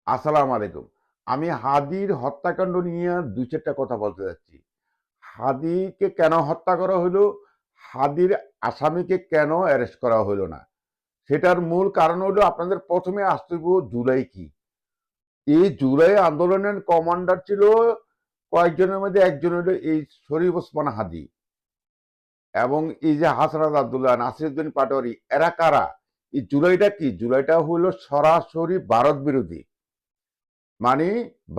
আসসালামু আলাইকুম। আমি হাদির হত্যাকাণ্ড নিয়ে ২-৪ টা কথা বলতে যাচ্ছি। হাদিকে কেন হত্যা করা হইল? হাদির আসামিকে কেন অ্যারেস্ট করা হইল না? সেটার মূল কারণ হলো আপনাদের ১ম এ আসতে হইব জুলাই কি? এই জুলাই আন্দোলনের কমান্ডার ছিল কয়েকজনের মধ্যে একজন হলো এই শরীফ ওসমান হাদি এবং এই যে হাসনাত আব্দুল্লাহ, নাসিরউদ্দিন পাটোয়ারি এরা কারা? এই জুলাইটা কি? জুলাইটা হইল সরাসরি ভারত বিরোধী। মানে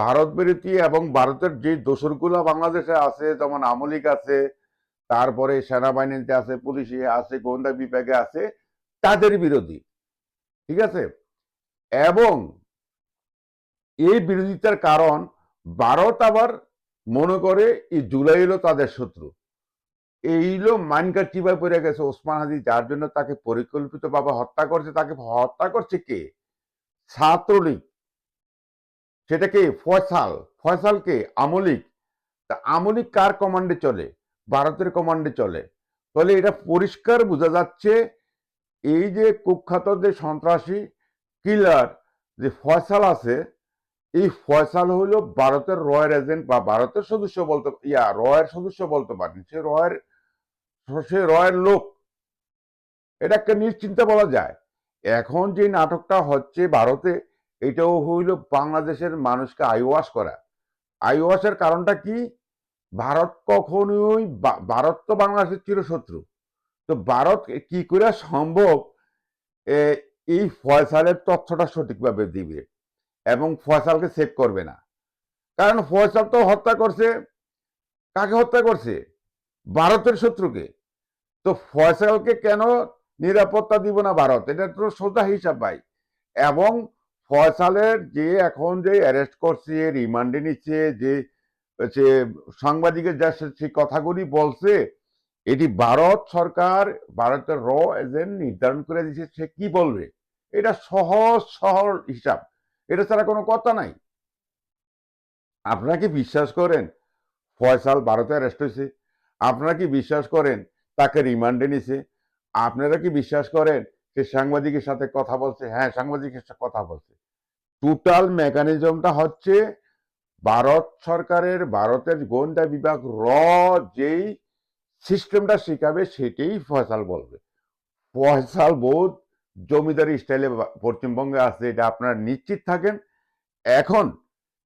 ভারত বিরোধী এবং ভারতের যে দোসরগুলো বাংলাদেশে আছে, যেমন আওয়ামী লীগ আছে, তারপরে সেনাবাহিনীতে আছে, পুলিশে আছে, গোয়েন্দা বিভাগে আছে, তাদের বিরোধী। ঠিক আছে? এবং এই বিরোধিতার কারণ ভারত আবার মনে করে এই জুলাই হলো তাদের শত্রু। এই হলো মাইনকার চিপায় পড়ে গেছে ওসমান হাদি, যার জন্য তাকে পরিকল্পিতভাবে হত্যা করছে। তাকে হত্যা করছে কে? ছাত্রলীগ। সেটা কে? ফয়সাল। ফয়সাল কে? আওয়ামী লীগ। তা আওয়ামী লীগ কার কমান্ডে চলে? ভারতের কমান্ডে চলে। ফলে এটা পরিষ্কার বোঝা যাচ্ছে এই যে কুখ্যাত যে সন্ত্রাসী কিলার যে ফয়সাল আছে, এই ফয়সাল হইল ভারতের রয়ের এজেন্ট বা ভারতের সদস্য বলতে রয়ের সদস্য বলতে পারেন। সে রয়ের লোক। এটাকে নিশ্চিন্তে বলা যায়। এখন যে নাটকটা হচ্ছে ভারতে, এটাও হইল বাংলাদেশের মানুষকে আইওয়াশ করা। আইওয়াশের কারণটা কি? ভারত কখনোই ভারত তো বাংলাদেশের চিরশত্রু। তো ভারত কি করে সম্ভব এই ফয়সালের তথ্যটা সঠিকভাবে দিবে এবং ফয়সালকে সেভ করবে না? কারণ ফয়সাল তো হত্যা করছে, কাকে হত্যা করছে? ভারতের শত্রুকে। তো ফয়সালকে কেন নিরাপত্তা দিব না ভারত? এটা তো সোজা হিসাব ভাই। এবং ফয়সালের যে এখন যে অ্যারেস্ট করছে, রিমান্ডে নিচ্ছে, যে সাংবাদিকের যা সেই কথাগুলি বলছে, এটি ভারত সরকার, ভারতের র এজেন্ট নির্ধারণ করে দিচ্ছে সে কি বলবে। এটা সহজ সরল হিসাব, এটা ছাড়া কোনো কথা নাই। আপনারা কি বিশ্বাস করেন ফয়সাল ভারতে অ্যারেস্ট হয়েছে? আপনারা কি বিশ্বাস করেন তাকে রিমান্ডে নিছে? আপনারা কি বিশ্বাস করেন সে সাংবাদিকের সাথে কথা বলছে? হ্যাঁ, সাংবাদিকের সাথে কথা বলছে। টোটাল মেকানিজমটা হচ্ছে ভারত সরকারের, ভারতের গোয়েন্দা বিভাগ যেই সিস্টেমটা শিখাবে সেটাই ফয়সাল বলবে। ফয়সাল বোধ জমিদারি স্টাইলে পশ্চিমবঙ্গে আছে, এটা আপনারা নিশ্চিত থাকেন। এখন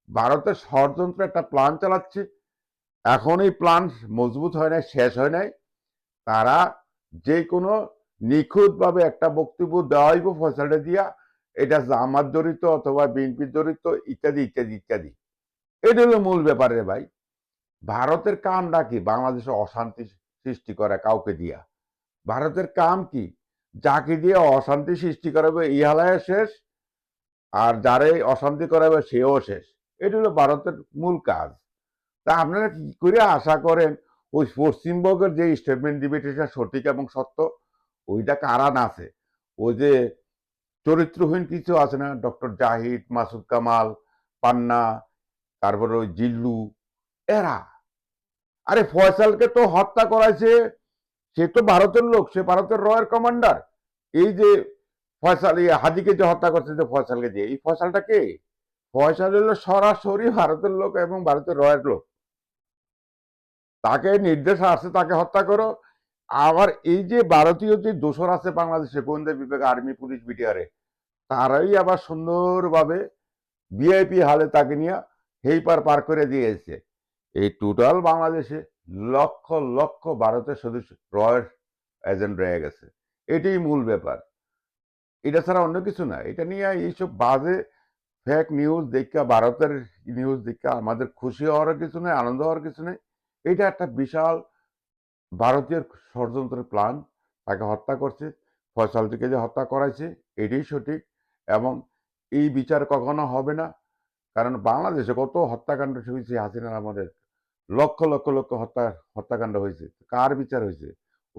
ভারতের ষড়যন্ত্র একটা প্ল্যান চালাচ্ছে। এখন এই প্ল্যান মজবুত হয় নাই, শেষ হয় নাই। তারা যে কোনো নিখুঁতভাবে একটা বক্তব্য দেওয়াইব ফয়সালটা দিয়া, এটা জামাত জড়িত অথবা বিএনপি জড়িত, ইত্যাদি ইত্যাদি ইত্যাদি। এটা হলো মূল ব্যাপারে ভাই। ভারতের কামটা কি? বাংলাদেশে অশান্তি সৃষ্টি করা কাউকে দিয়া। ভারতের কাম কি? যাকে দিয়ে অশান্তি সৃষ্টি করাবে ইহালায় শেষ, আর যারে অশান্তি করাবে সেও শেষ। এটা হলো ভারতের মূল কাজ। তা আপনারা কি করে আশা করেন ওই পশ্চিমবঙ্গের যে স্টেটমেন্ট দিবে সেটা সঠিক এবং সত্য? ওইটা কারণ আছে। ওই যে চরিত্রহীন কিছু আছে না, ডক্টর জাহিদ, মাসুদ কামাল, পান্না, তারপরে ওই জিল্লু, এরা। আরে ফয়সালকে তো হত্যা করাইছে, সে তো ভারতের লোক, সে ভারতের রয়ের কমান্ডার। এই যে ফয়সাল হাদিকে যে হত্যা করছে যে ফয়সালকে দিয়ে, এই ফয়সালটা কে? ফয়সাল হলো সরাসরি ভারতের লোক এবং ভারতের রয়ের লোক। তাকে নির্দেশ আসছে তাকে হত্যা করো। আবার এই যে ভারতীয় যে দোসর আছে বাংলাদেশে গোয়েন্দা বিভাগ, আর্মি, পুলিশ, বিটিআরে, তারাই আবার সুন্দরভাবে ভিআইপি হালে তাকে নিয়ে হেইপার পার করে দিয়েছে। এই টোটাল বাংলাদেশে লক্ষ লক্ষ ভারতের সদস্য রয়ের এজেন্ট রয়ে গেছে। এটাই মূল ব্যাপার। এটা ছাড়া অন্য কিছু না। এটা নিয়ে এইসব বাজে ফেক নিউজ দেখা, ভারতের নিউজ দেখা আমাদের খুশি হওয়ার কিছু নেই, আনন্দ হওয়ার কিছু নেই। এটা একটা বিশাল ভারতীয় ষড়যন্ত্রের প্ল্যান। তাকে হত্যা করছে, ফয়সালটিকে যে হত্যা করাইছে এটাই সঠিক। এবং এই বিচার কখনো হবে না। কারণ বাংলাদেশে কত হত্যাকাণ্ড হয়েছে হাসিনার আমাদের, লক্ষ লক্ষ লক্ষ হত্যাকাণ্ড হয়েছে। কার বিচার হয়েছে?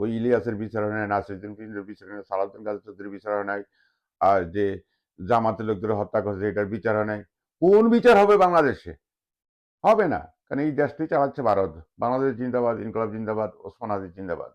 ওই ইলিয়াসের বিচার হয় নাই, নাসিরুদ্দিন ফিরোজের বিচার হয় নাই, সালাউদ্দিন কাদের চৌধুরীর বিচার হয় নাই, আর যে জামাতের লোকদের হত্যা করছে এটার বিচার হয় নাই। কোন বিচার হবে বাংলাদেশে? হবে না। কারণ এই দেশটি চালাচ্ছে ভারত। বাংলাদেশ জিন্দাবাদ, ইনকলাব জিন্দাবাদ, ওসমান হাদি জিন্দাবাদ।